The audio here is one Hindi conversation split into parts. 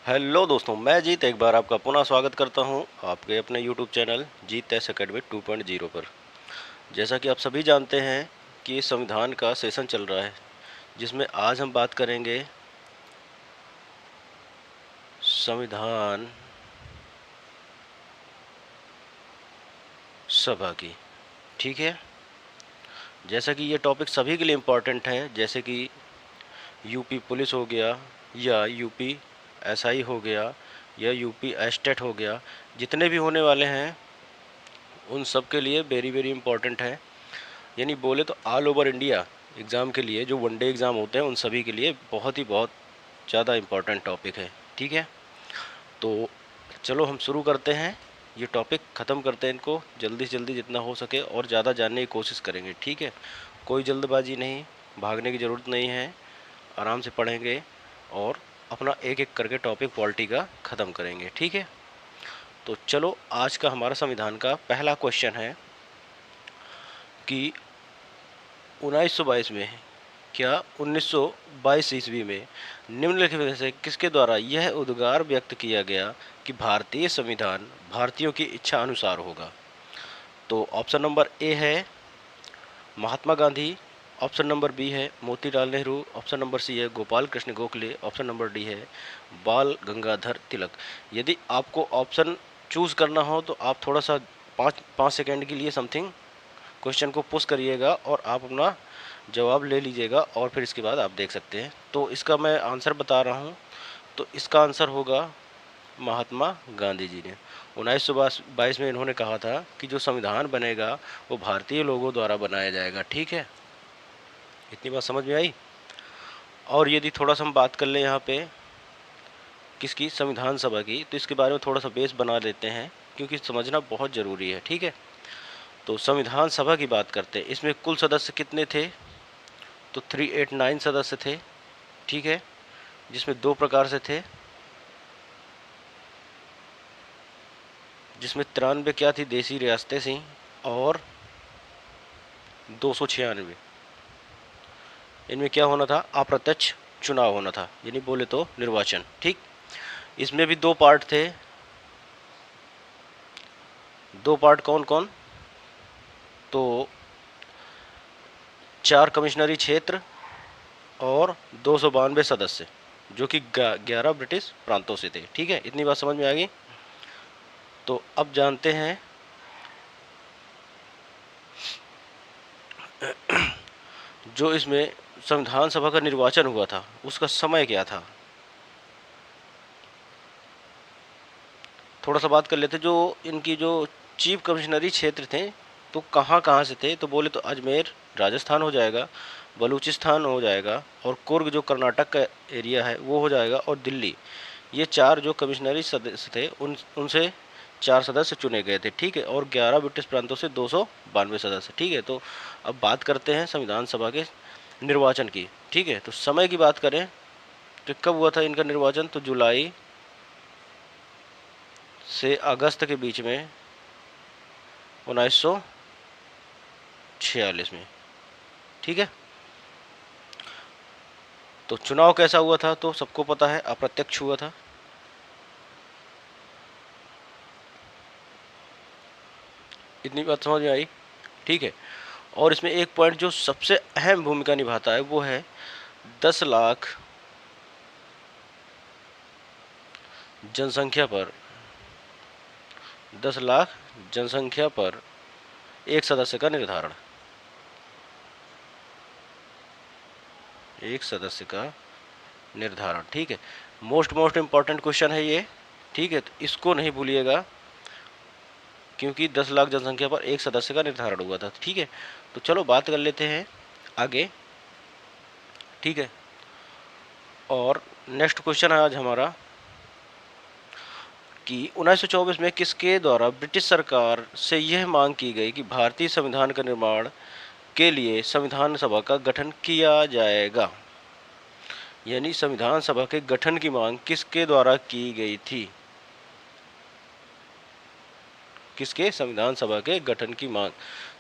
हेलो दोस्तों, मैं जीत एक बार आपका पुनः स्वागत करता हूं आपके अपने यूट्यूब चैनल जीत टेस्ट अकेडमी 2.0 पर। जैसा कि आप सभी जानते हैं कि संविधान का सेशन चल रहा है, जिसमें आज हम बात करेंगे संविधान सभा की। ठीक है, जैसा कि ये टॉपिक सभी के लिए इम्पोर्टेंट है, जैसे कि यूपी पुलिस हो गया या यूपी एसआई हो गया या यूपी एस्टेट हो गया, जितने भी होने वाले हैं उन सब के लिए वेरी वेरी इंपॉर्टेंट है। यानी बोले तो ऑल ओवर इंडिया एग्ज़ाम के लिए जो वनडे एग्ज़ाम होते हैं उन सभी के लिए बहुत ज़्यादा इम्पोर्टेंट टॉपिक है। ठीक है, तो चलो हम शुरू करते हैं, ये टॉपिक ख़त्म करते हैं, इनको जल्दी से जल्दी जितना हो सके और ज़्यादा जानने की कोशिश करेंगे। ठीक है, कोई जल्दबाजी नहीं, भागने की ज़रूरत नहीं है, आराम से पढ़ेंगे और अपना एक एक करके टॉपिक पॉलिटी का ख़त्म करेंगे। ठीक है, तो चलो आज का हमारा संविधान का पहला क्वेश्चन है कि 1922 में क्या 1922 ईस्वी में निम्नलिखित में से किसके द्वारा यह उद्गार व्यक्त किया गया कि भारतीय संविधान भारतीयों की इच्छा अनुसार होगा? तो ऑप्शन नंबर ए है Mahatma Gandhi, option number B है Motilal Nehru, option number C है Gopal Krishna Gokhale, option number D है बाल गंगाधर तिलक। यदि आपको ऑप्शन चूज करना हो तो आप थोड़ा सा पाँच पाँच सेकेंड के लिए समथिंग क्वेश्चन को पुश करिएगा और आप अपना जवाब ले लीजिएगा और फिर इसके बाद आप देख सकते हैं। तो इसका मैं आंसर बता रहा हूँ, तो इसका आंसर होगा महात्मा गांधी जी ने 1922 में इन्होंने कहा था कि जो संविधान बनेगा वो भारतीय लोगों द्वारा बनाया जाएगा। ठीक है, इतनी बात समझ में आई। और यदि थोड़ा सा हम बात कर लें यहाँ पे किसकी, संविधान सभा की, तो इसके बारे में थोड़ा सा बेस बना लेते हैं क्योंकि समझना बहुत ज़रूरी है। ठीक है, तो संविधान सभा की बात करते हैं, इसमें कुल सदस्य कितने थे? तो 389 सदस्य थे। ठीक है, जिसमें दो प्रकार से थे, जिसमें 93 क्या थी देसी रियासतें थीं और 296 इनमें क्या होना था, अप्रत्यक्ष चुनाव होना था, यानी बोले तो निर्वाचन। ठीक, इसमें भी दो पार्ट थे। दो पार्ट कौन कौन? तो 4 कमिश्नरी क्षेत्र और 292 सदस्य, जो कि 11 ब्रिटिश प्रांतों से थे। ठीक है, इतनी बात समझ में आ गई। तो अब जानते हैं जो इसमें संविधान सभा का निर्वाचन हुआ था उसका समय क्या था। थोड़ा सा बात कर लेते, जो इनकी जो चीफ कमिश्नरी क्षेत्र थे तो कहाँ कहाँ से थे, तो बोले तो अजमेर राजस्थान हो जाएगा, बलूचिस्तान हो जाएगा और कुर्ग जो कर्नाटक का एरिया है वो हो जाएगा, और दिल्ली। ये 4 जो कमिश्नरी सदस्य थे उनसे 4 सदस्य चुने गए थे। ठीक है, और 11 ब्रिटिश प्रांतों से 292 सदस्य। ठीक है, तो अब बात करते हैं संविधान सभा के निर्वाचन की। ठीक है, तो समय की बात करें तो कब हुआ था इनका निर्वाचन, तो जुलाई से अगस्त के बीच में 1946 में। ठीक है, तो चुनाव कैसा हुआ था तो सबको पता है, अप्रत्यक्ष हुआ था। इतनी बात समझ में आई। ठीक है, और इसमें एक पॉइंट जो सबसे अहम भूमिका निभाता है वो है 10 लाख जनसंख्या पर 10 लाख जनसंख्या पर एक सदस्य का निर्धारण, एक सदस्य का निर्धारण। ठीक है, मोस्ट इम्पॉर्टेंट क्वेश्चन है ये। ठीक है, तो इसको नहीं भूलिएगा क्योंकि 10 लाख जनसंख्या पर एक सदस्य का निर्धारण हुआ था। ठीक है, तो चलो बात कर लेते हैं आगे। ठीक है, और नेक्स्ट क्वेश्चन है आज हमारा कि 1924 में किसके द्वारा ब्रिटिश सरकार से यह मांग की गई कि भारतीय संविधान का निर्माण के लिए संविधान सभा का गठन किया जाएगा। यानी संविधान सभा के गठन की मांग किसके द्वारा की गई थी? किसके, संविधान सभा के गठन की मांग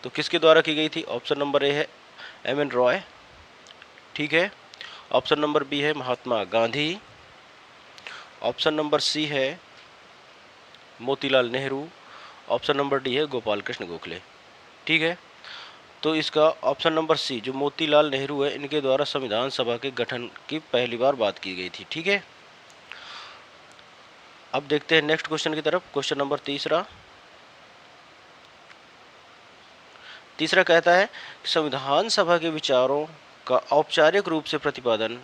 तो किसके द्वारा की गई थी? ऑप्शन नंबर ए है एम.एन. रॉय। ठीक है, ऑप्शन नंबर बी है Mahatma Gandhi, option number C है Motilal Nehru, option number D है गोपाल कृष्ण गोखले। ठीक है, तो इसका ऑप्शन नंबर सी जो मोतीलाल नेहरू है, इनके द्वारा संविधान सभा के गठन की पहली बार बात की गई थी। ठीक है, अब देखते हैं नेक्स्ट क्वेश्चन की तरफ। क्वेश्चन नंबर तीसरा कहता है कि संविधान सभा के विचारों का औपचारिक रूप से प्रतिपादन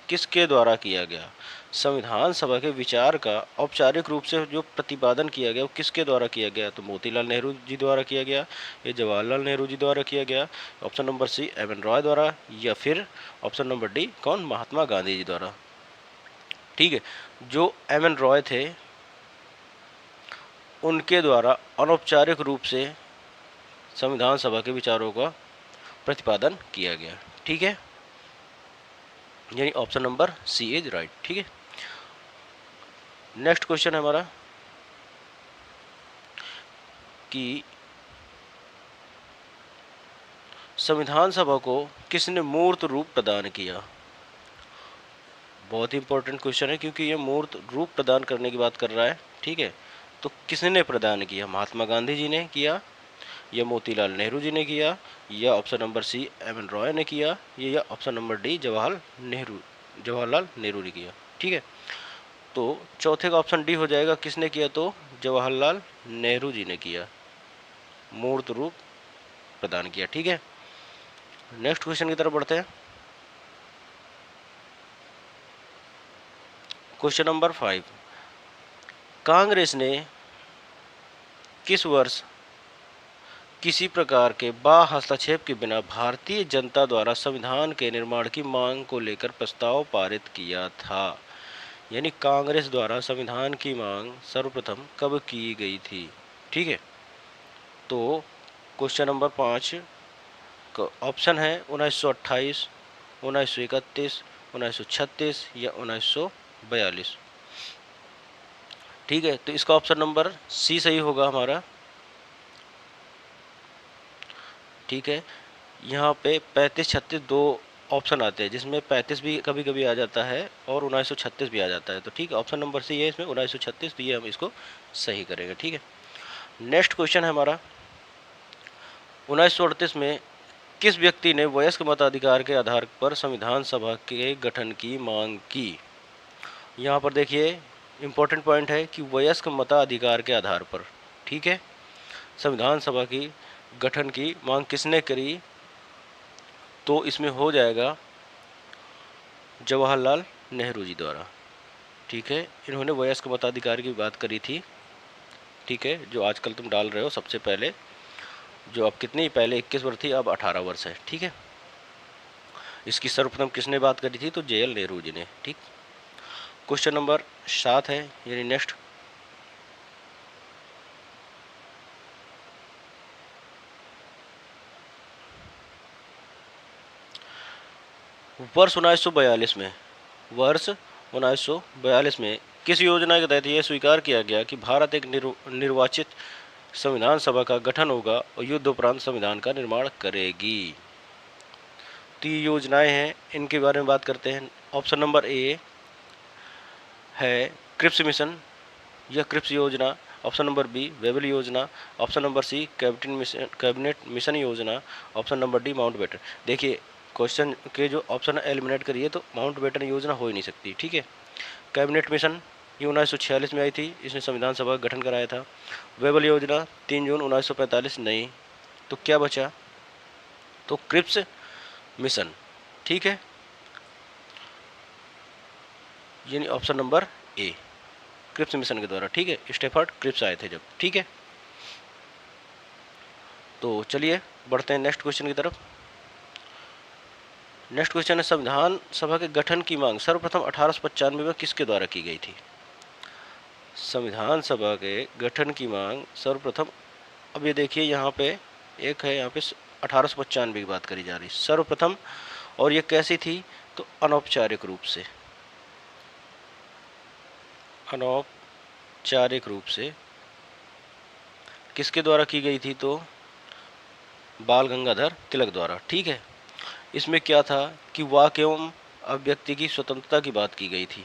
किसके द्वारा किया गया। संविधान सभा के विचार का औपचारिक रूप से जो प्रतिपादन किया गया वो किसके द्वारा किया गया, तो मोतीलाल नेहरू जी द्वारा किया गया, या जवाहरलाल नेहरू जी द्वारा किया गया, option number C M N Roy द्वारा, या फिर ऑप्शन नंबर डी कौन, महात्मा गांधी जी द्वारा। ठीक है, जो एम एन रॉय थे उनके द्वारा अनौपचारिक रूप से संविधान सभा के विचारों का प्रतिपादन किया गया। ठीक है, यानी option number C is right. ठीक है, नेक्स्ट क्वेश्चन है हमारा कि संविधान सभा को किसने मूर्त रूप प्रदान किया। बहुत ही इंपॉर्टेंट क्वेश्चन है क्योंकि ये मूर्त रूप प्रदान करने की बात कर रहा है। ठीक है, तो किसने प्रदान किया, महात्मा गांधी जी ने किया, या मोतीलाल नेहरू जी ने किया, या option number C M N Roy ने किया, या option number D Jawaharlal Nehru ने किया। ठीक है, तो चौथे का ऑप्शन डी हो जाएगा, किसने किया, तो जवाहरलाल नेहरू जी ने किया, मूर्त रूप प्रदान किया। ठीक है, नेक्स्ट क्वेश्चन की तरफ बढ़ते हैं। क्वेश्चन नंबर 5, कांग्रेस ने किस वर्ष किसी प्रकार के बाह्य हस्तक्षेप के बिना भारतीय जनता द्वारा संविधान के निर्माण की मांग को लेकर प्रस्ताव पारित किया था। यानी कांग्रेस द्वारा संविधान की मांग सर्वप्रथम कब की गई थी। ठीक है, तो क्वेश्चन नंबर 5 का ऑप्शन है 1928, 1931, 1936 या 1942। ठीक है, तो इसका ऑप्शन नंबर सी सही होगा हमारा। ठीक है, यहाँ पे 35, 36 दो ऑप्शन आते हैं, जिसमें 35 भी कभी कभी आ जाता है और 1936 भी आ जाता है। तो ठीक है, ऑप्शन नंबर सी है इसमें 1936, तो ये हम इसको सही करेंगे। ठीक है, नेक्स्ट क्वेश्चन है हमारा 1938 में किस व्यक्ति ने वयस्क मताधिकार के आधार पर संविधान सभा के गठन की मांग की। यहाँ पर देखिए इम्पोर्टेंट पॉइंट है कि वयस्क मताधिकार के आधार पर। ठीक है, संविधान सभा की गठन की मांग किसने करी, तो इसमें हो जाएगा जवाहरलाल नेहरू जी द्वारा। ठीक है, इन्होंने वयस्क मताधिकार की बात करी थी। ठीक है, जो आजकल तुम डाल रहे हो सबसे पहले, जो अब कितनी पहले 21 वर्ष थी, अब 18 वर्ष है। ठीक है, इसकी सर्वप्रथम किसने बात करी थी, तो JL नेहरू जी ने। ठीक, क्वेश्चन नंबर 7 है, यानी नेक्स्ट वर्ष 1942 में किस योजना के तहत यह स्वीकार किया गया कि भारत एक निर्वाचित संविधान सभा का गठन होगा और युद्ध उपरांत संविधान का निर्माण करेगी। तो ये योजनाएं हैं, इनके बारे में बात करते हैं। ऑप्शन नंबर ए है क्रिप्स मिशन या क्रिप्स योजना, ऑप्शन नंबर बी वेबल योजना, option number C cabinet mission योजना, ऑप्शन नंबर डी माउंटबेटन। देखिए क्वेश्चन के जो ऑप्शन एलिमिनेट करिए तो माउंटबेटन योजना हो ही नहीं सकती। ठीक है, कैबिनेट मिशन ये 1946 में आई थी, इसने संविधान सभा का गठन कराया था। वेबल योजना 3 जून 1945 नहीं, तो क्या बचा, तो क्रिप्स मिशन। ठीक है, यानी option number A Cripps mission के द्वारा। ठीक है, स्टेफर्ड क्रिप्स आए थे जब। ठीक है, तो चलिए बढ़ते हैं नेक्स्ट क्वेश्चन की तरफ। नेक्स्ट क्वेश्चन है संविधान सभा के गठन की मांग सर्वप्रथम 1895 में किसके द्वारा की गई थी। संविधान सभा के गठन की मांग सर्वप्रथम, अब ये देखिए यहाँ पे एक है, यहाँ पे 1895 की बात करी जा रही सर्वप्रथम, और ये कैसी थी, तो अनौपचारिक रूप से। अनौपचारिक रूप से किसके द्वारा की गई थी, तो बाल गंगाधर तिलक द्वारा। ठीक है, इसमें क्या था कि वाक एवं अभिव्यक्ति की स्वतंत्रता की बात की गई थी।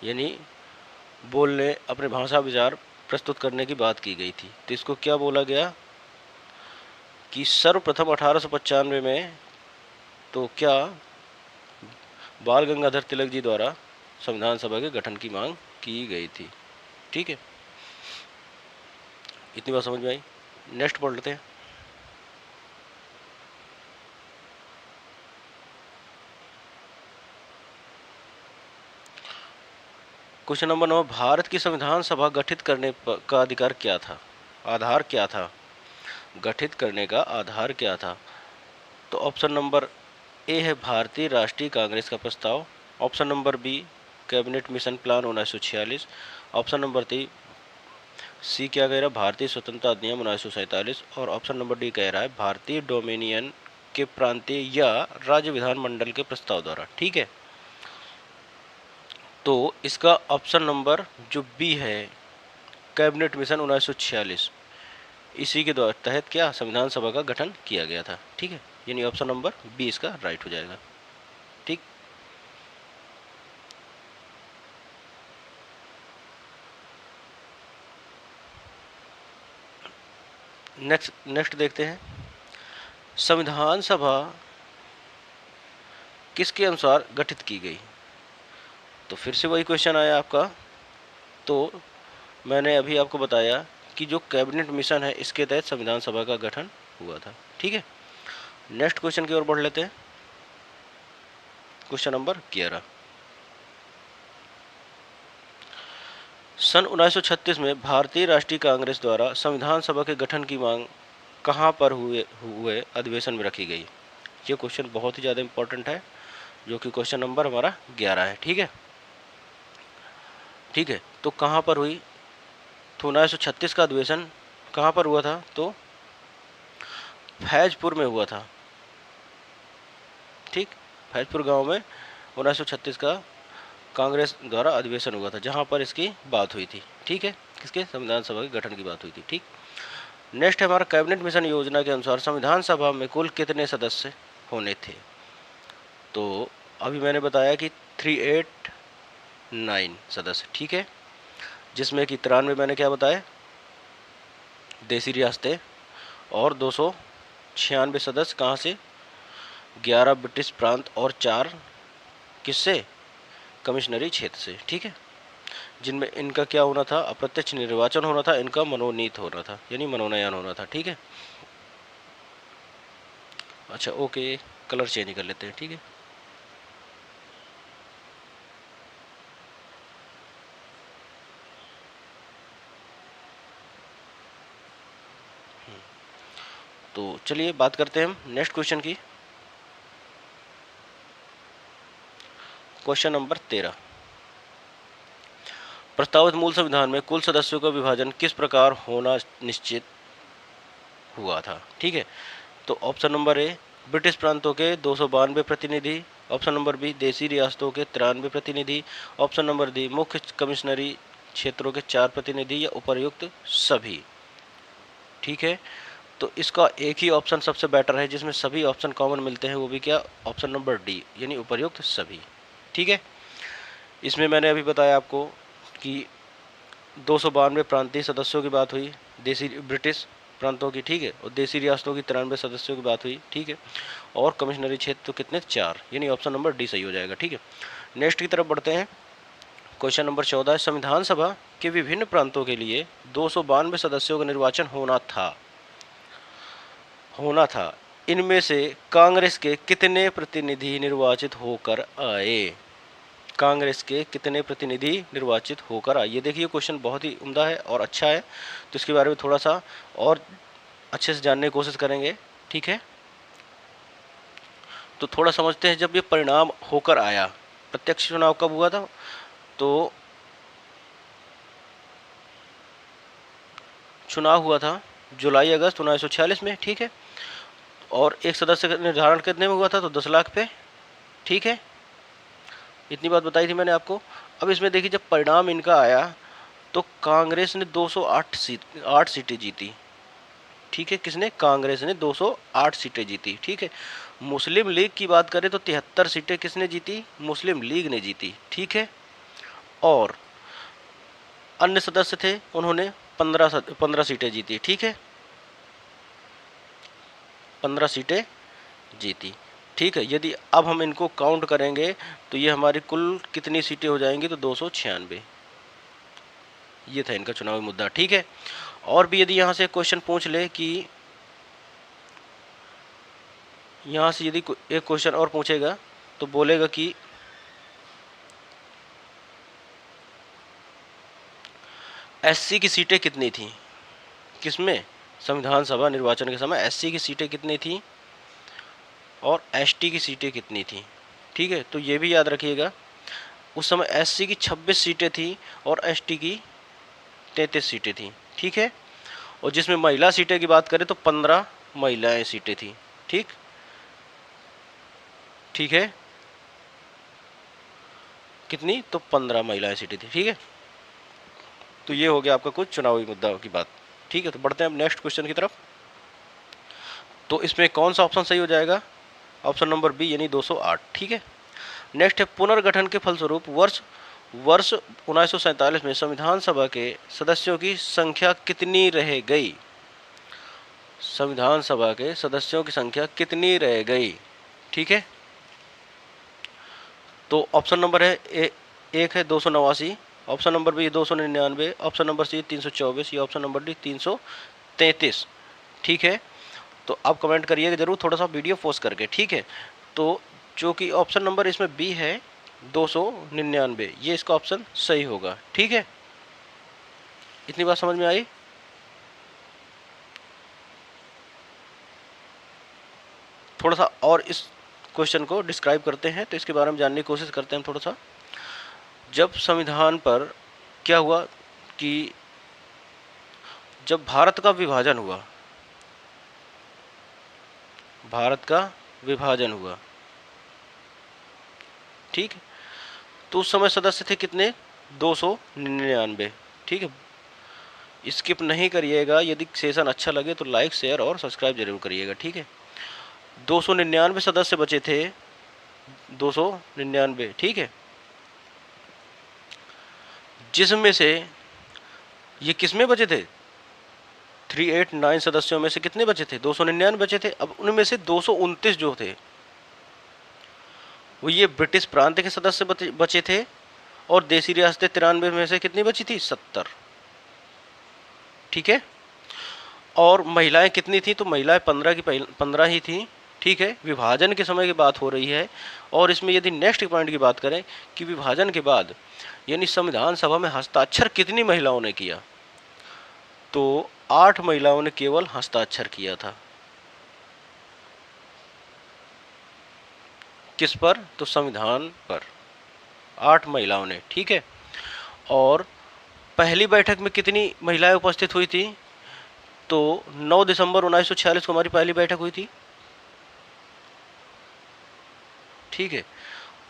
यानी बोलने, अपने भाषा विचार प्रस्तुत करने की बात की गई थी। तो इसको क्या बोला गया कि सर्वप्रथम 1895 में तो क्या बाल गंगाधर तिलक जी द्वारा संविधान सभा के गठन की मांग की गई थी। ठीक है, इतनी बात समझ में आई। नेक्स्ट पढ़ लेते हैं। क्वेश्चन नंबर 9, भारत की संविधान सभा गठित करने का अधिकार क्या था, आधार क्या था, गठित करने का आधार क्या था। तो ऑप्शन नंबर ए है भारतीय राष्ट्रीय कांग्रेस का प्रस्ताव, option number B cabinet mission plan 1946, option number C क्या कह रहा है भारतीय स्वतंत्रता अधिनियम 1947, और ऑप्शन नंबर डी कह रहा है भारतीय डोमिनियन के प्रांतीय या राज्य विधानमंडल के प्रस्ताव द्वारा। ठीक है, तो इसका ऑप्शन नंबर जो बी है कैबिनेट मिशन 1946, इसी के तहत क्या संविधान सभा का गठन किया गया था। ठीक है, यानी ऑप्शन नंबर बी इसका राइट हो जाएगा। ठीक, नेक्स्ट देखते हैं, संविधान सभा किसके अनुसार गठित की गई। तो फिर से वही क्वेश्चन आया आपका। तो मैंने अभी आपको बताया कि जो कैबिनेट मिशन है इसके तहत संविधान सभा का गठन हुआ था। ठीक है, नेक्स्ट क्वेश्चन की ओर बढ़ लेते हैं। क्वेश्चन नंबर 11, सन 1936 में भारतीय राष्ट्रीय कांग्रेस द्वारा संविधान सभा के गठन की मांग कहां पर हुए अधिवेशन में रखी गई। ये क्वेश्चन बहुत ही ज़्यादा इंपॉर्टेंट है, जो कि क्वेश्चन नंबर हमारा 11 है। ठीक है, ठीक है, तो कहां पर हुई। तो 1936 का अधिवेशन कहां पर हुआ था, तो फैजपुर में हुआ था। ठीक, फैजपुर गांव में 1936 का कांग्रेस द्वारा अधिवेशन हुआ था, जहां पर इसकी बात हुई थी। ठीक है, किसके संविधान सभा के गठन की बात हुई थी। ठीक, नेक्स्ट है हमारा कैबिनेट मिशन योजना के अनुसार संविधान सभा में कुल कितने सदस्य होने थे। तो अभी मैंने बताया कि 389 सदस्य। ठीक है, जिसमें कि 93 मैंने क्या बताया देसी रियासतें, और 296 सदस्य कहाँ से, 11 ब्रिटिश प्रांत और 4 किससे, कमिश्नरी क्षेत्र से। ठीक है, जिनमें इनका क्या होना था, अप्रत्यक्ष निर्वाचन होना था, इनका मनोनीत होना था, यानी मनोनयन होना था। ठीक है, अच्छा ओके, कलर चेंज कर लेते हैं। ठीक है, तो चलिए बात करते हैं हम नेक्स्ट क्वेश्चन की। क्वेश्चन नंबर 13, प्रस्तावित मूल संविधान में कुल सदस्यों का विभाजन किस प्रकार होना निश्चित हुआ था। ठीक है, तो ऑप्शन नंबर ए ब्रिटिश प्रांतों के 292 प्रतिनिधि, ऑप्शन नंबर बी देसी रियासतों के 93 प्रतिनिधि, ऑप्शन नंबर डी मुख्य कमिश्नरी क्षेत्रों के 4 प्रतिनिधि, या उपर्युक्त सभी। ठीक है, तो इसका एक ही ऑप्शन सबसे बेटर है जिसमें सभी ऑप्शन कॉमन मिलते हैं, वो भी क्या, ऑप्शन नंबर डी, यानी उपर्युक्त सभी। ठीक है, इसमें मैंने अभी बताया आपको कि 292 प्रांतीय सदस्यों की बात हुई, देसी ब्रिटिश प्रांतों की। ठीक है, और देसी रियासतों की 93 सदस्यों की बात हुई। ठीक है, और कमिश्नरी क्षेत्र तो कितने, 4, यानी ऑप्शन नंबर डी सही हो जाएगा। ठीक है, नेक्स्ट की तरफ बढ़ते हैं। क्वेश्चन नंबर 14 है, संविधान सभा के विभिन्न प्रांतों के लिए 292 सदस्यों का निर्वाचन होना था। इनमें से कांग्रेस के कितने प्रतिनिधि निर्वाचित होकर आए, कांग्रेस के कितने प्रतिनिधि निर्वाचित होकर आए। ये देखिए क्वेश्चन बहुत ही उम्दा है और अच्छा है, तो इसके बारे में थोड़ा सा और अच्छे से जानने की कोशिश करेंगे। ठीक है, तो थोड़ा समझते हैं, जब ये परिणाम होकर आया, प्रत्यक्ष चुनाव कब हुआ था, तो चुनाव हुआ था जुलाई अगस्त 1946 में। ठीक है, और एक सदस्य का निर्धारण कितने में हुआ था, तो 10 लाख पे। ठीक है, इतनी बात बताई थी मैंने आपको। अब इसमें देखिए जब परिणाम इनका आया तो कांग्रेस ने 8 सीटें जीती। ठीक है, किसने, कांग्रेस ने 208 सीटें जीती। ठीक है, मुस्लिम लीग की बात करें तो 73 सीटें किसने जीती, मुस्लिम लीग ने जीती। ठीक है, और अन्य सदस्य थे, उन्होंने 15 सीटें जीती। ठीक है, 15 सीटें जीती। ठीक है, यदि अब हम इनको काउंट करेंगे तो ये हमारी कुल कितनी सीटें हो जाएंगी, तो 296। ये था इनका चुनावी मुद्दा। ठीक है, और भी यदि यहाँ से क्वेश्चन पूछ ले कि यहाँ से यदि एक क्वेश्चन और पूछेगा तो बोलेगा कि एससी की सीटें कितनी थी, किसमें, संविधान सभा निर्वाचन के समय एससी की सीटें कितनी थी और एसटी की सीटें कितनी थी। ठीक है, तो ये भी याद रखिएगा, उस समय एससी की 26 सीटें थी और एसटी की 33 सीटें थी। ठीक है, और जिसमें महिला सीटें की बात करें तो 15 महिलाएं सीटें थी। ठीक ठीक है, कितनी, तो 15 महिलाएं सीटें थी। ठीक है, तो ये हो गया आपका कुछ चुनावी मुद्दा की बात। ठीक है, तो बढ़ते हैं अब नेक्स्ट क्वेश्चन की तरफ। तो इसमें कौन सा ऑप्शन सही हो जाएगा, ऑप्शन नंबर बी यानी 208। ठीक है, नेक्स्ट है पुनर्गठन के फलस्वरूप वर्ष 1947 में संविधान सभा के सदस्यों की संख्या कितनी रह गई, संविधान सभा के सदस्यों की संख्या कितनी रह गई। ठीक है, तो ऑप्शन नंबर है एक है 289, option number B 299, option number C 324 या ऑप्शन नंबर डी 333। ठीक है, तो आप कमेंट करिएगा जरूर, थोड़ा सा वीडियो पोज करके। ठीक है, तो जो कि ऑप्शन नंबर इसमें बी है 299, ये इसका ऑप्शन सही होगा। ठीक है, इतनी बात समझ में आई। थोड़ा सा और इस क्वेश्चन को डिस्क्राइब करते हैं, तो इसके बारे में जानने की कोशिश करते हैं थोड़ा सा। जब संविधान पर क्या हुआ कि जब भारत का विभाजन हुआ, भारत का विभाजन हुआ, ठीक, तो उस समय सदस्य थे कितने, 299। ठीक है, स्किप नहीं करिएगा, यदि सेशन अच्छा लगे तो लाइक शेयर और सब्सक्राइब जरूर करिएगा। ठीक है, 299 सदस्य बचे थे, 299। ठीक है, जिसमें से ये किसमें बचे थे, 389 सदस्यों में से कितने बचे थे, 299 बचे थे। अब उनमें से 229 जो थे वो ये ब्रिटिश प्रांत के सदस्य बचे थे, और देसी रियासतें 93 में से कितनी बची थी, 70। ठीक है, और महिलाएं कितनी थी, तो महिलाएं 15 की 15 ही थी। ठीक है, विभाजन के समय की बात हो रही है। और इसमें यदि नेक्स्ट पॉइंट की बात करें कि विभाजन के बाद यानी संविधान सभा में हस्ताक्षर कितनी महिलाओं ने किया, तो 8 महिलाओं ने केवल हस्ताक्षर किया था। किस पर, तो संविधान पर 8 महिलाओं ने। ठीक है, और पहली बैठक में कितनी महिलाएं उपस्थित हुई थी, तो 9 दिसंबर 1946 को हमारी पहली बैठक हुई थी। ठीक है,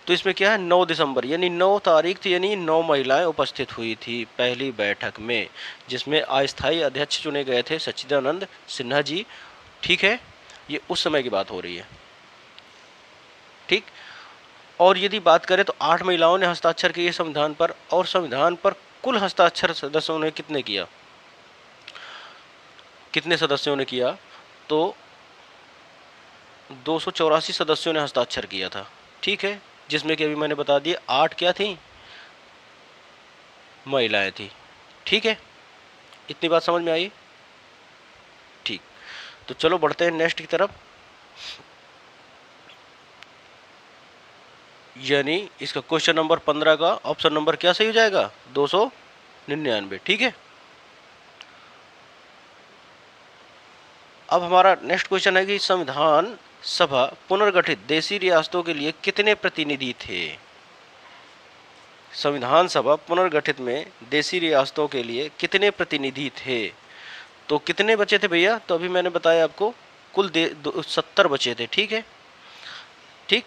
तो इसमें क्या है, 9 दिसंबर यानी 9 तारीख थी, यानी 9 महिलाएं उपस्थित हुई थी पहली बैठक में, जिसमें अस्थायी अध्यक्ष चुने गए थे सच्चिदानंद सिन्हा जी। ठीक है, ये उस समय की बात हो रही है। ठीक, और यदि बात करें तो 8 महिलाओं ने हस्ताक्षर किए संविधान पर, और संविधान पर कुल हस्ताक्षर सदस्यों ने कितने किया, कितने सदस्यों ने किया, तो 284 सदस्यों ने हस्ताक्षर किया था। ठीक है, जिसमें कि अभी मैंने बता दिया 8 क्या थी, महिलाएं थी। ठीक है, इतनी बात समझ में आई। ठीक, तो चलो बढ़ते हैं नेक्स्ट की तरफ। यानी इसका क्वेश्चन नंबर 15 का ऑप्शन नंबर क्या सही हो जाएगा, 299। ठीक है, अब हमारा नेक्स्ट क्वेश्चन है कि संविधान सभा पुनर्गठित देशी रियासतों के लिए कितने प्रतिनिधि थे। संविधान सभा पुनर्गठित में देशी रियासतों के लिए कितने प्रतिनिधि थे, तो कितने बचे थे भैया, तो अभी मैंने बताया आपको कुल 70 बचे थे। ठीक है, ठीक,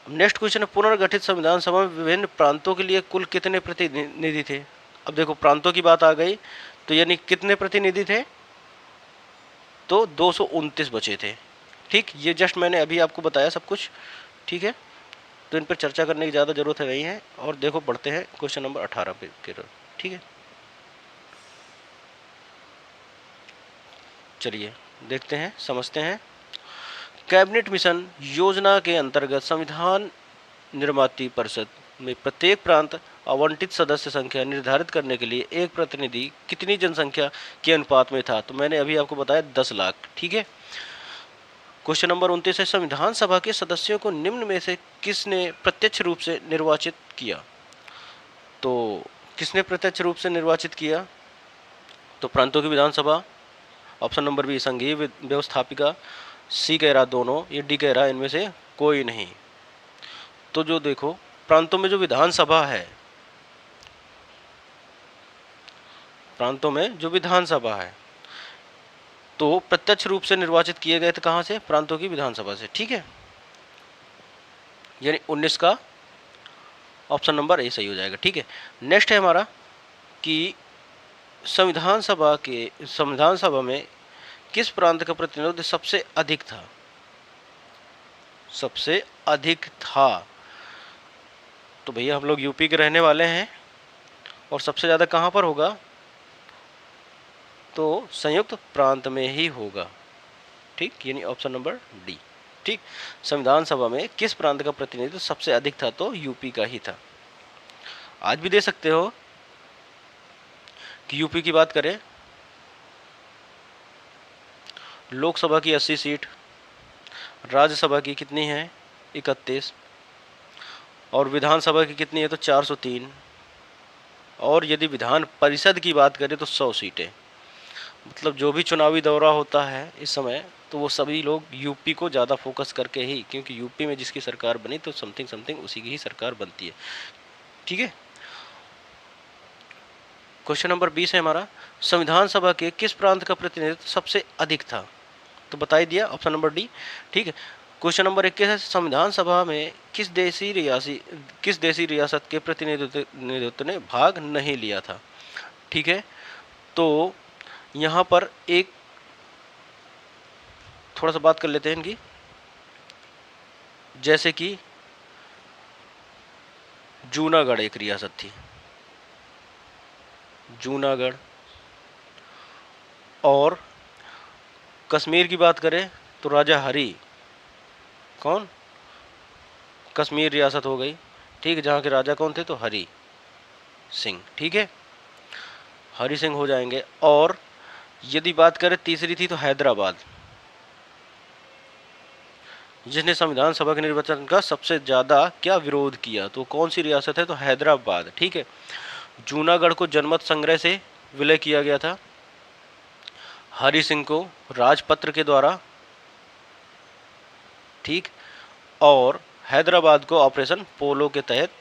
नेक्स्ट क्वेश्चन है पुनर्गठित संविधान सभा में विभिन्न प्रांतों के लिए कुल कितने प्रतिनिधि थे। अब देखो प्रांतों की बात आ गई, तो यानी कितने प्रतिनिधि थे, तो 229 बचे थे। ठीक, ये जस्ट मैंने अभी आपको बताया सब कुछ। ठीक है, तो इन पर चर्चा करने की ज़्यादा ज़रूरत है नहीं है। और देखो पढ़ते हैं क्वेश्चन नंबर 18 पे की तरफ, ठीक है। चलिए देखते हैं, समझते हैं। कैबिनेट मिशन योजना के अंतर्गत संविधान निर्माती परिषद में प्रत्येक प्रांत आवंटित सदस्य संख्या निर्धारित करने के लिए एक प्रतिनिधि कितनी जनसंख्या के अनुपात में था? तो मैंने अभी आपको बताया 10 लाख, ठीक है। क्वेश्चन नंबर 29 है, संविधान सभा के सदस्यों को निम्न में से किसने प्रत्यक्ष रूप से निर्वाचित किया? तो किसने प्रत्यक्ष रूप से निर्वाचित किया? तो प्रांतों की विधानसभा, ऑप्शन नंबर बी संघीय व्यवस्थापिका, सी कह रहा दोनों, ये डी कह रहा इनमें से कोई नहीं। तो जो देखो प्रांतों में जो विधानसभा है, प्रांतों में जो विधानसभा है, तो प्रत्यक्ष रूप से निर्वाचित किए गए थे कहां से? प्रांतों की विधानसभा से, ठीक है। यानी 19 का ऑप्शन नंबर ए सही हो जाएगा, ठीक है। नेक्स्ट है हमारा कि संविधान सभा में किस प्रांत का प्रतिनिधित्व सबसे अधिक था? सबसे अधिक था तो भैया हम लोग यूपी के रहने वाले हैं, और सबसे ज़्यादा कहाँ पर होगा? तो संयुक्त प्रांत में ही होगा, ठीक, यानी ऑप्शन नंबर डी, ठीक। संविधान सभा में किस प्रांत का प्रतिनिधित्व सबसे अधिक था? तो यूपी का ही था। आज भी दे सकते हो कि यूपी की बात करें, लोकसभा की 80 सीट, राज्यसभा की कितनी है? 31, और विधानसभा की कितनी है? तो 403, और यदि विधान परिषद की बात करें तो 100 सीटें। मतलब जो भी चुनावी दौरा होता है इस समय, तो वो सभी लोग यूपी को ज़्यादा फोकस करके ही, क्योंकि यूपी में जिसकी सरकार बनी तो समथिंग उसी की ही सरकार बनती है, ठीक है। क्वेश्चन नंबर 20 है हमारा, संविधान सभा के किस प्रांत का प्रतिनिधित्व सबसे अधिक था? तो बता ही दिया, ऑप्शन नंबर डी, ठीक है। क्वेश्चन नंबर 21 है, संविधान सभा में किस देशी रियासत के प्रतिनिधित्व ने भाग नहीं लिया था? ठीक है, तो यहाँ पर एक थोड़ा सा बात कर लेते हैं इनकी। जैसे कि जूनागढ़ एक रियासत थी, जूनागढ़, और कश्मीर की बात करें तो राजा हरी, कौन? कश्मीर रियासत हो गई, ठीक है, जहाँ के राजा कौन थे? तो हरी सिंह, ठीक है, हरी सिंह हो जाएंगे। और यदि बात करें तीसरी थी तो हैदराबाद, जिसने संविधान सभा के निर्वाचन का सबसे ज्यादा क्या विरोध किया? तो कौन सी रियासत है? तो हैदराबाद, ठीक है। जूनागढ़ को जनमत संग्रह से विलय किया गया था, हरि सिंह को राजपत्र के द्वारा, ठीक, और हैदराबाद को ऑपरेशन पोलो के तहत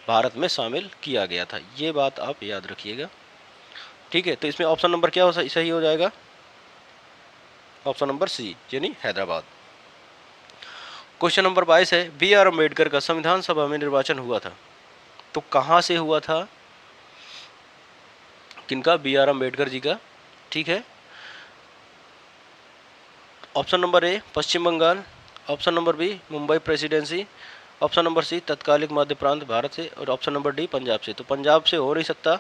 भारत में शामिल किया गया था। ये बात आप याद रखिएगा, ठीक है। तो इसमें ऑप्शन नंबर क्या सही हो जाएगा? ऑप्शन नंबर सी, यानी हैदराबाद। क्वेश्चन नंबर 22 है, बी आर अम्बेडकर का संविधान सभा में निर्वाचन हुआ था, तो कहां से हुआ था? किनका? बी आर अम्बेडकर जी का, ठीक है। Option number A Paschim Bangal, option number B Mumbai presidency, option number C तत्कालिक मध्य प्रांत भारत से, और ऑप्शन नंबर डी पंजाब से। तो पंजाब से हो नहीं सकता,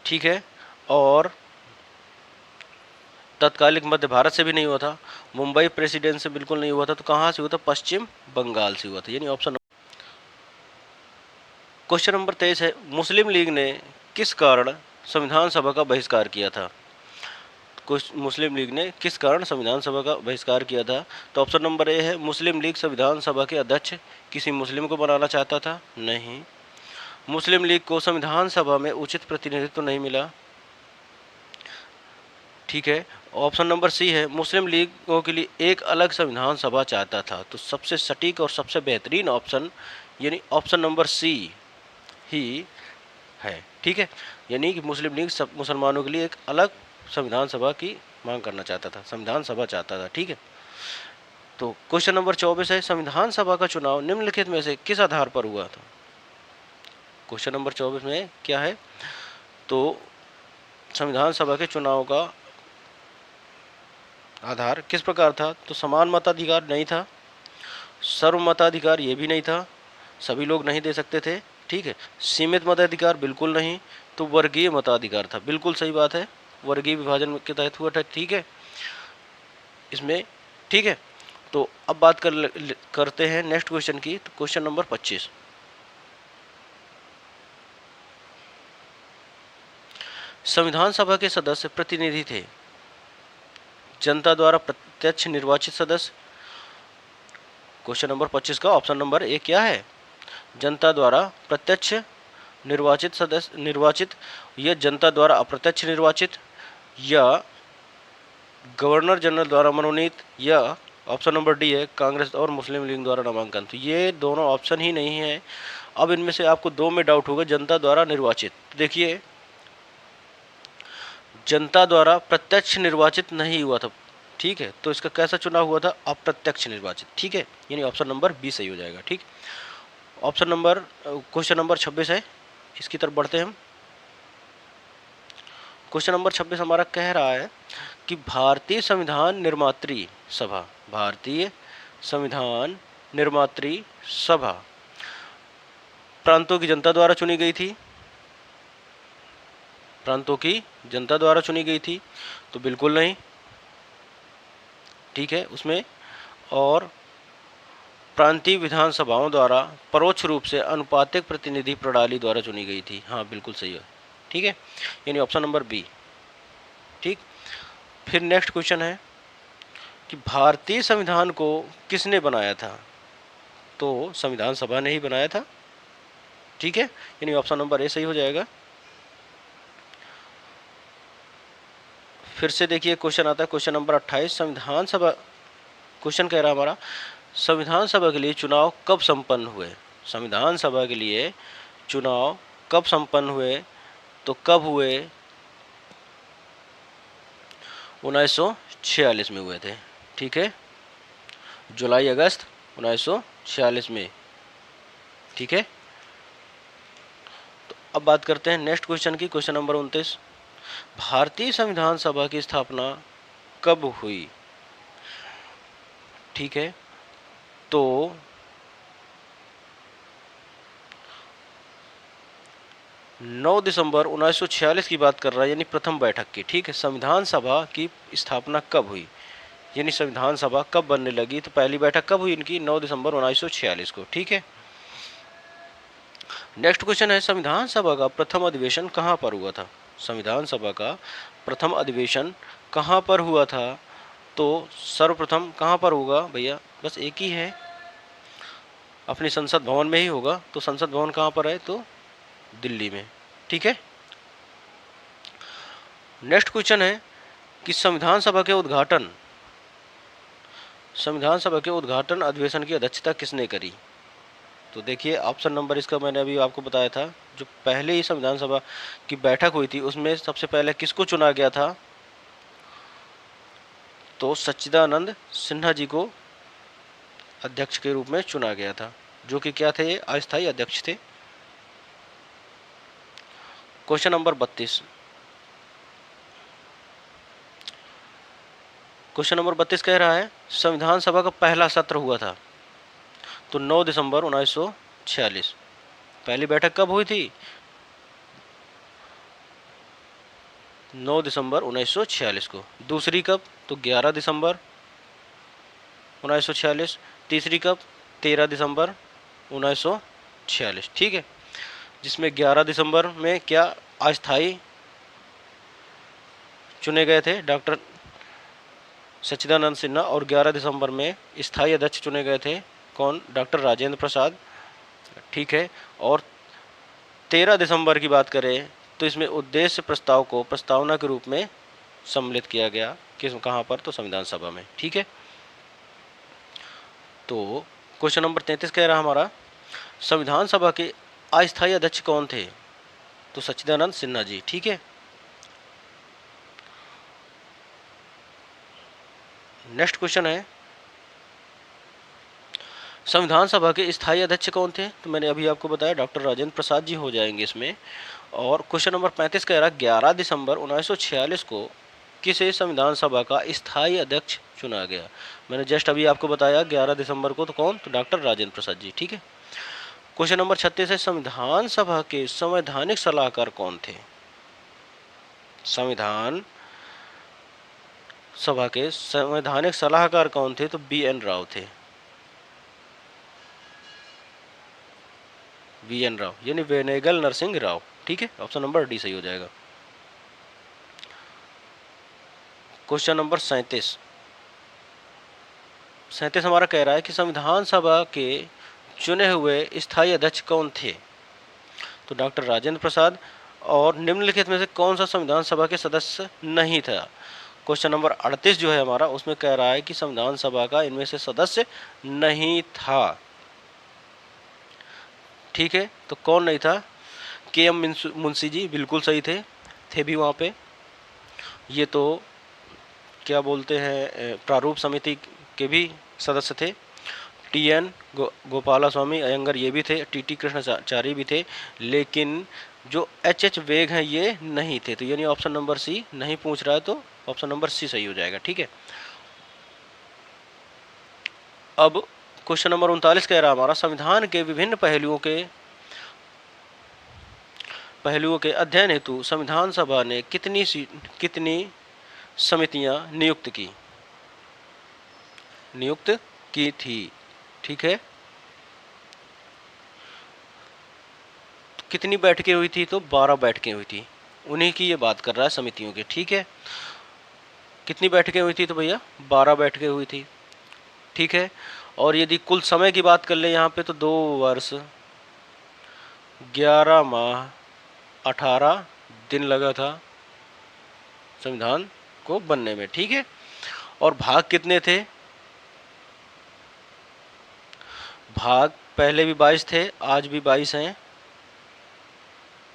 ठीक है, और तत्कालिक मध्य भारत से भी नहीं हुआ था, मुंबई प्रेसिडेंसी से बिल्कुल नहीं हुआ था, तो कहाँ से हुआ था? पश्चिम बंगाल से हुआ था, यानी ऑप्शन। क्वेश्चन नंबर 23 है, मुस्लिम लीग ने किस कारण संविधान सभा का बहिष्कार किया था? मुस्लिम लीग ने किस कारण संविधान सभा का बहिष्कार किया था? तो ऑप्शन नंबर ए है, मुस्लिम लीग संविधान सभा के अध्यक्ष किसी मुस्लिम को बनाना चाहता था, नहीं। मुस्लिम लीग को संविधान सभा में उचित प्रतिनिधित्व नहीं मिला, ठीक है। ऑप्शन नंबर सी है, मुस्लिम लीगों के लिए एक अलग संविधान सभा चाहता था। तो सबसे सटीक और सबसे बेहतरीन ऑप्शन यानी ऑप्शन नंबर सी ही है, ठीक है। यानी कि मुस्लिम लीग सब मुसलमानों के लिए एक अलग संविधान सभा की मांग करना चाहता था, संविधान सभा चाहता था, ठीक है। तो क्वेश्चन नंबर 24 है, संविधान सभा का चुनाव निम्नलिखित में से किस आधार पर हुआ था? क्वेश्चन नंबर 24 में क्या है? तो संविधान सभा के चुनाव का आधार किस प्रकार था? तो समान मताधिकार नहीं था, सर्वमताधिकार ये भी नहीं था, सभी लोग नहीं दे सकते थे। ठीक है, सीमित मताधिकार बिल्कुल नहीं, तो वर्गीय मताधिकार था। बिल्कुल सही बात है, वर्गीय विभाजन के तहत हुआ था। ठीक है इसमें, ठीक है। तो अब बात करते हैं नेक्स्ट क्वेश्चन की। तो क्वेश्चन नंबर 25, संविधान सभा के सदस्य प्रतिनिधि थे जनता द्वारा प्रत्यक्ष निर्वाचित सदस्य। क्वेश्चन नंबर 25 का ऑप्शन नंबर ए क्या है? जनता द्वारा प्रत्यक्ष निर्वाचित सदस्य, निर्वाचित, या जनता द्वारा अप्रत्यक्ष निर्वाचित, या गवर्नर जनरल द्वारा मनोनीत, या ऑप्शन नंबर डी है कांग्रेस और मुस्लिम लीग द्वारा नामांकन। तो ये दोनों ऑप्शन ही नहीं है। अब इनमें से आपको दो में डाउट होगा, जनता द्वारा निर्वाचित। तो देखिए, जनता द्वारा प्रत्यक्ष निर्वाचित नहीं हुआ था। ठीक है, तो इसका कैसा चुनाव हुआ था? अप्रत्यक्ष निर्वाचित। ठीक है, यानी ऑप्शन नंबर बी सही हो जाएगा। ठीक, ऑप्शन नंबर, क्वेश्चन नंबर 26 है, इसकी तरफ बढ़ते हैं हम। क्वेश्चन नंबर 26 हमारा कह रहा है कि भारतीय संविधान निर्मात्री सभा, भारतीय संविधान निर्मात्री सभा प्रांतों की जनता द्वारा चुनी गई थी। प्रांतों की जनता द्वारा चुनी गई थी, तो बिल्कुल नहीं। ठीक है उसमें, और प्रांतीय विधानसभाओं द्वारा परोक्ष रूप से अनुपातिक प्रतिनिधि प्रणाली द्वारा चुनी गई थी। हाँ बिल्कुल सही है। ठीक है, यानी ऑप्शन नंबर बी। ठीक, फिर नेक्स्ट क्वेश्चन है कि भारतीय संविधान को किसने बनाया था? तो संविधान सभा ने ही बनाया था। ठीक है, यानी ऑप्शन नंबर ए सही हो जाएगा। फिर से देखिए क्वेश्चन आता है, क्वेश्चन नंबर 28, संविधान सभा, क्वेश्चन कह रहा हमारा, संविधान सभा के लिए चुनाव कब संपन्न हुए? संविधान सभा के लिए चुनाव कब संपन्न हुए? तो कब हुए? 1946 में हुए थे। ठीक है, जुलाई अगस्त 1946 में। ठीक है, तो अब बात करते हैं नेक्स्ट क्वेश्चन की। क्वेश्चन नंबर 29, भारतीय संविधान सभा की स्थापना कब हुई? ठीक है, तो 9 दिसंबर 1946 की बात कर रहा है, यानी प्रथम बैठक की। ठीक है, संविधान सभा की स्थापना कब हुई, यानी संविधान सभा कब बनने लगी? तो पहली बैठक कब हुई इनकी? 9 दिसंबर 1946 को। ठीक है, नेक्स्ट क्वेश्चन है, संविधान सभा का प्रथम अधिवेशन कहाँ पर हुआ था? संविधान सभा का प्रथम अधिवेशन कहाँ पर हुआ था? तो सर्वप्रथम कहाँ पर होगा भैया? बस एक ही है, अपनी संसद भवन में ही होगा। तो संसद भवन कहाँ पर है? तो दिल्ली में। ठीक है, नेक्स्ट क्वेश्चन है कि संविधान सभा के उद्घाटन, संविधान सभा के उद्घाटन अधिवेशन की अध्यक्षता किसने करी? तो देखिए ऑप्शन नंबर, इसका मैंने अभी आपको बताया था, जो पहले ही संविधान सभा की बैठक हुई थी उसमें सबसे पहले किसको चुना गया था? तो सच्चिदानंद सिन्हा जी को अध्यक्ष के रूप में चुना गया था, जो कि क्या थे? अस्थायी अध्यक्ष थे। क्वेश्चन नंबर 32, क्वेश्चन नंबर 32 कह रहा है, संविधान सभा का पहला सत्र हुआ था तो 9 दिसंबर 1946। पहली बैठक कब हुई थी? 9 दिसंबर 1946 को। दूसरी कब? तो 11 दिसंबर 1946। तीसरी कब? 13 दिसंबर 1946। ठीक है, जिसमें 11 दिसंबर में क्या अस्थायी चुने गए थे डॉक्टर सच्चिदानंद सिन्हा, और 11 दिसंबर में स्थायी अध्यक्ष चुने गए थे कौन? डॉक्टर राजेंद्र प्रसाद। ठीक है, और 13 दिसंबर की बात करें तो इसमें उद्देश्य प्रस्ताव को प्रस्तावना के रूप में सम्मिलित किया गया, किस, कहाँ पर? तो संविधान सभा में। ठीक है, तो क्वेश्चन नंबर 33 कह रहा हमारा, संविधान सभा के अस्थायी अध्यक्ष कौन थे? तो सच्चिदानंद सिन्हा जी। ठीक है, नेक्स्ट क्वेश्चन है, संविधान सभा के स्थायी अध्यक्ष कौन थे? तो मैंने अभी आपको बताया डॉक्टर राजेंद्र प्रसाद जी हो जाएंगे इसमें। और क्वेश्चन नंबर 35 कह रहा, 11 दिसंबर 1946 को किसे संविधान सभा का स्थायी अध्यक्ष चुना गया। मैंने जस्ट अभी आपको बताया 11 दिसंबर को, तो कौन, तो डॉक्टर राजेंद्र प्रसाद जी। ठीक है। क्वेश्चन नंबर 36 है, संविधान सभा के संवैधानिक सलाहकार कौन थे? संविधान सभा के संवैधानिक सलाहकार कौन थे? तो बी.एन. राव थे। बी.एन. राव यानी वेनेगल नरसिंह राव। ठीक है, ऑप्शन नंबर डी सही हो जाएगा। क्वेश्चन नंबर 37 हमारा कह रहा है कि संविधान सभा के चुने हुए स्थायी अध्यक्ष कौन थे? तो डॉक्टर राजेंद्र प्रसाद। और निम्नलिखित में से कौन सा संविधान सभा के सदस्य नहीं था? क्वेश्चन नंबर 38 जो है हमारा, उसमें कह रहा है कि संविधान सभा का इनमें से सदस्य नहीं था। ठीक है, तो कौन नहीं था? के.एम. मुंशी जी बिल्कुल सही थे भी वहाँ पे। ये तो क्या बोलते हैं, प्रारूप समिति के भी सदस्य थे। टी.एन. गोपाला स्वामी अयंगर ये भी थे, टी.टी. कृष्णाचारी भी थे, लेकिन जो एच.एच. वेग हैं ये नहीं थे। तो यानी ऑप्शन नंबर सी नहीं पूछ रहा है, तो ऑप्शन नंबर सी सही हो जाएगा। ठीक है। अब क्वेश्चन नंबर 39 कह रहा हमारा, संविधान के विभिन्न पहलुओं के अध्ययन हेतु संविधान सभा ने कितनी समितियां नियुक्त की थी? ठीक है, तो कितनी बैठकें हुई थी? तो 12 बैठकें हुई थी। उन्हीं की ये बात कर रहा है, समितियों की। ठीक है, कितनी बैठकें हुई थी? तो भैया 12 बैठकें हुई थी। ठीक है, और यदि कुल समय की बात कर ले यहाँ पे, तो 2 वर्ष 11 माह 18 दिन लगा था संविधान को बनने में। ठीक है, और भाग कितने थे? भाग पहले भी 22 थे, आज भी 22 हैं।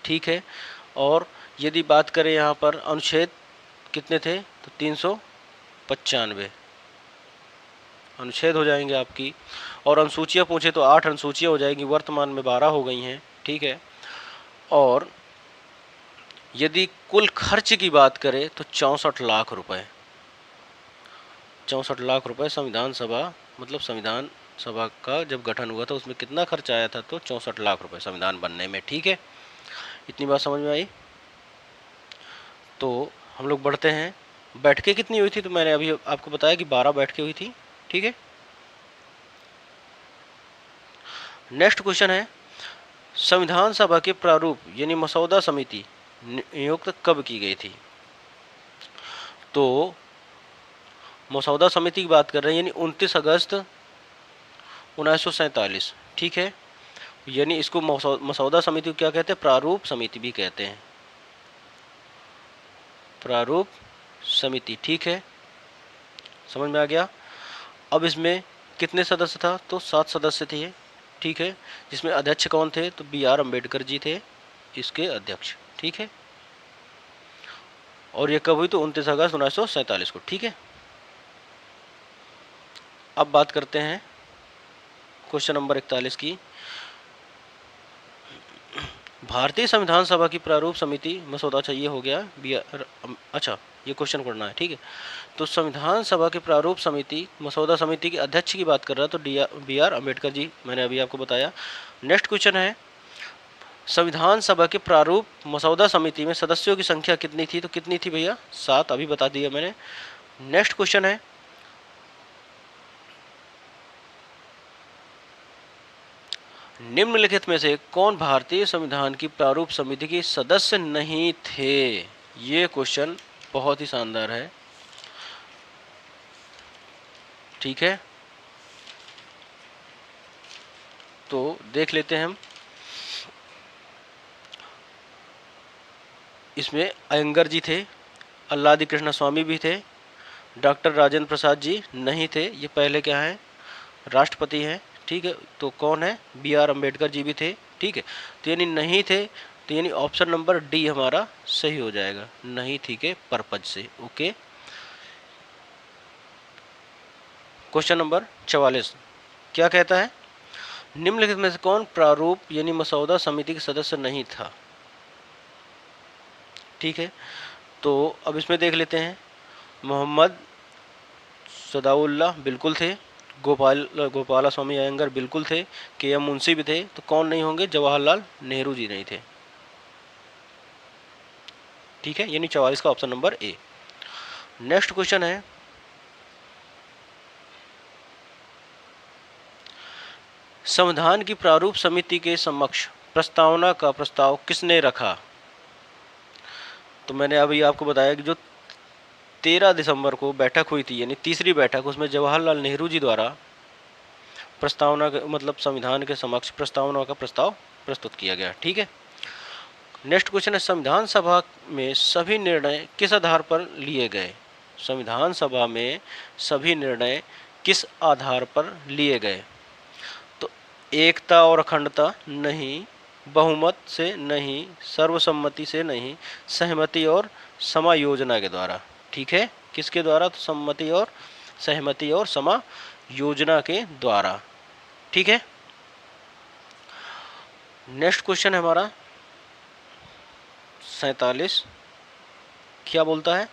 ठीक है, और यदि बात करें यहाँ पर अनुच्छेद कितने थे? तो 395 अनुच्छेद हो जाएंगे आपकी। और अनुसूचियाँ पूछे तो 8 अनुसूचियाँ हो जाएंगी, वर्तमान में 12 हो गई हैं। ठीक है, और यदि कुल खर्च की बात करें तो 64 लाख रुपए। 64 लाख रुपए संविधान सभा, मतलब संविधान सभा का जब गठन हुआ था उसमें कितना खर्च आया था? तो 64 लाख रुपए संविधान बनने में। ठीक है, इतनी बात समझ में आई। तो हम लोग बढ़ते हैं। बैठकें कितनी हुई थी? तो मैंने अभी आपको बताया कि 12 बैठकें हुई थी। ठीक है, नेक्स्ट क्वेश्चन है, संविधान सभा के प्रारूप यानी मसौदा समिति नियुक्त कब की गई थी? तो मसौदा समिति की बात कर रहे हैं, यानी 29 अगस्त 1947। ठीक है, यानी इसको मसौदा समिति को क्या कहते हैं? प्रारूप समिति भी कहते हैं, प्रारूप समिति। ठीक है, समझ में आ गया। अब इसमें कितने सदस्य था? तो 7 सदस्य थे। ठीक है, जिसमें अध्यक्ष कौन थे? तो बी.आर. अम्बेडकर जी थे इसके अध्यक्ष। ठीक है, और ये कब हुई? तो 29 अगस्त 1947 को। ठीक है, अब बात करते हैं क्वेश्चन नंबर 41 की। भारतीय संविधान सभा की प्रारूप समिति मसौदा, अच्छा ये हो गया अच्छा ये क्वेश्चन पढ़ना है। ठीक है, तो संविधान सभा के प्रारूप समिति मसौदा समिति के अध्यक्ष की बात कर रहा है, तो बी.आर. अम्बेडकर जी, मैंने अभी आपको बताया। नेक्स्ट क्वेश्चन है, संविधान सभा के प्रारूप मसौदा समिति में सदस्यों की संख्या कितनी थी? तो कितनी थी भैया? 7, अभी बता दिया मैंने। नेक्स्ट क्वेश्चन है, निम्नलिखित में से कौन भारतीय संविधान की प्रारूप समिति के सदस्य नहीं थे? ये क्वेश्चन बहुत ही शानदार है। ठीक है, तो देख लेते हैं हम। इसमें अयंगर जी थे, अल्लादी कृष्ण स्वामी भी थे, डॉक्टर राजेंद्र प्रसाद जी नहीं थे, ये पहले क्या हैं? राष्ट्रपति हैं। ठीक है, तो कौन है? बी.आर. अम्बेडकर जी भी थे। ठीक है, तो यानी नहीं थे, तो यानी ऑप्शन नंबर डी हमारा सही हो जाएगा, नहीं थी के पर्पज से। ओके, क्वेश्चन नंबर 44 क्या कहता है? निम्नलिखित में से कौन प्रारूप यानी मसौदा समिति के सदस्य नहीं था? ठीक है, तो अब इसमें देख लेते हैं। मोहम्मद सदाउल्लाह बिल्कुल थे, गोपाला स्वामी अयंगर बिल्कुल थे, के.एम. मुंशी भी थे, तो कौन नहीं होंगे? जवाहरलाल नेहरू जी नहीं थे। ठीक है, यानी 44 का ऑप्शन नंबर ए। नेक्स्ट क्वेश्चन है, संविधान की प्रारूप समिति के समक्ष प्रस्तावना का प्रस्ताव किसने रखा? तो मैंने अभी आपको बताया कि जो 13 दिसंबर को बैठक हुई थी, यानी तीसरी बैठक, उसमें जवाहरलाल नेहरू जी द्वारा प्रस्तावना मतलब संविधान के समक्ष प्रस्तावना का प्रस्ताव प्रस्तुत किया गया। ठीक है, नेक्स्ट क्वेश्चन है, संविधान सभा में सभी निर्णय किस आधार पर लिए गए? संविधान सभा में सभी निर्णय किस आधार पर लिए गए? तो एकता और अखंडता नहीं, बहुमत से नहीं, सर्वसम्मति से नहीं, सहमति और समायोजना के द्वारा। ठीक है, किसके द्वारा? तो सम्मति और सहमति और समायोजना के द्वारा। ठीक है, नेक्स्ट क्वेश्चन है हमारा 47, क्या बोलता है?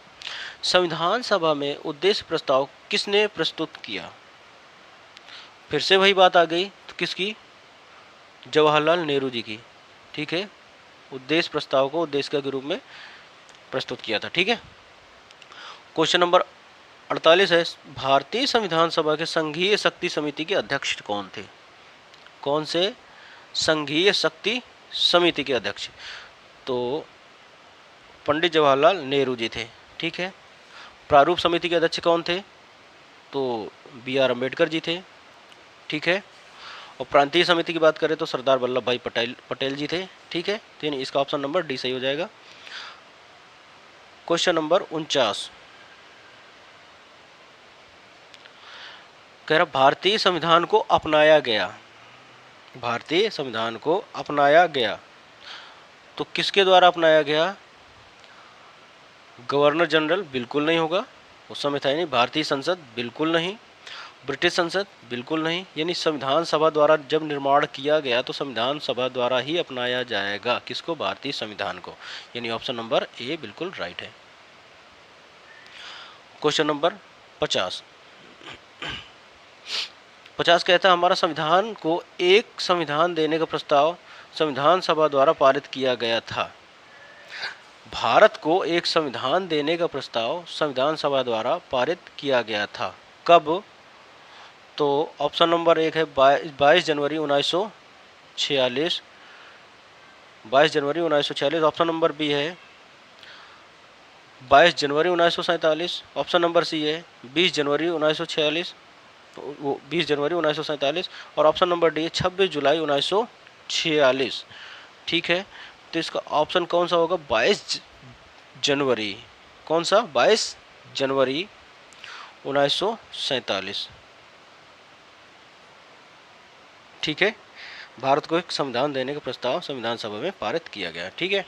संविधान सभा में उद्देश्य प्रस्ताव किसने प्रस्तुत किया? फिर से वही बात आ गई, तो किसकी? जवाहरलाल नेहरू जी की। ठीक है, उद्देश्य प्रस्ताव को उद्देशिका के रूप में प्रस्तुत किया था। ठीक है, क्वेश्चन नंबर 48 है, भारतीय संविधान सभा के संघीय शक्ति समिति के अध्यक्ष कौन थे? कौन से संघीय शक्ति समिति के अध्यक्ष? तो पंडित जवाहरलाल नेहरू जी थे। ठीक है, प्रारूप समिति के अध्यक्ष कौन थे? तो बी.आर. अम्बेडकर जी थे। ठीक है, और प्रांतीय समिति की बात करें तो सरदार वल्लभ भाई पटेल जी थे। ठीक है, तो इसका ऑप्शन नंबर डी सही हो जाएगा। क्वेश्चन नंबर 49 कह रहा, भारतीय संविधान को अपनाया गया। भारतीय संविधान को अपनाया गया, तो किसके द्वारा अपनाया गया? गवर्नर जनरल बिल्कुल नहीं होगा, उस समय था नहीं। भारतीय संसद बिल्कुल नहीं, ब्रिटिश संसद बिल्कुल नहीं, यानी संविधान सभा द्वारा जब निर्माण किया गया तो संविधान सभा द्वारा ही अपनाया जाएगा। किसको? भारतीय संविधान को, यानी ऑप्शन नंबर ए बिल्कुल राइट है। क्वेश्चन नंबर 50 कहता है, हमारा संविधान को एक संविधान देने का प्रस्ताव संविधान सभा द्वारा पारित किया गया था। भारत को एक संविधान देने का प्रस्ताव संविधान सभा द्वारा पारित किया गया था। कब? तो ऑप्शन नंबर एक है 22 जनवरी 1946। 22 जनवरी 1946। ऑप्शन नंबर बी है 22 जनवरी 1947। ऑप्शन नंबर सी है 20 जनवरी 1946, वो 20 जनवरी 1947। और ऑप्शन नंबर डी है 26 जुलाई 1946। ठीक है, तो इसका ऑप्शन कौन सा होगा? 22 जनवरी। कौन सा? 22 जनवरी 1947। ठीक है, भारत को एक संविधान देने का प्रस्ताव संविधान सभा में पारित किया गया। ठीक है,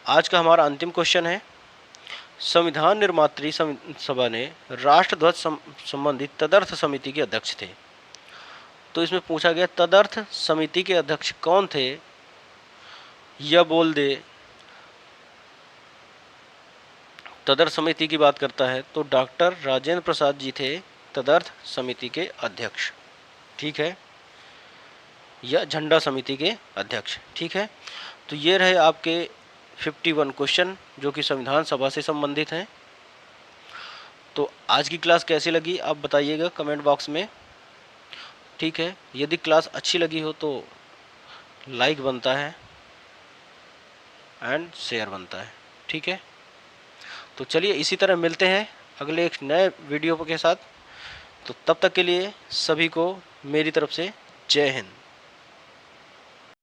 आज का हमारा अंतिम क्वेश्चन है, संविधान निर्मात्री सभा ने राष्ट्रध्वज संबंधित तदर्थ समिति के अध्यक्ष थे। तो इसमें पूछा गया तदर्थ समिति के अध्यक्ष कौन थे? यह बोल दे तदर्थ समिति की बात करता है तो डॉक्टर राजेंद्र प्रसाद जी थे तदर्थ समिति के अध्यक्ष। ठीक है, या झंडा समिति के अध्यक्ष। ठीक है, तो ये रहे आपके 51 क्वेश्चन जो कि संविधान सभा से संबंधित हैं। तो आज की क्लास कैसी लगी आप बताइएगा कमेंट बॉक्स में। ठीक है, यदि क्लास अच्छी लगी हो तो लाइक बनता है एंड शेयर बनता है। ठीक है, तो चलिए इसी तरह मिलते हैं अगले एक नए वीडियो के साथ। तो तब तक के लिए सभी को मेरी तरफ से जय हिंद।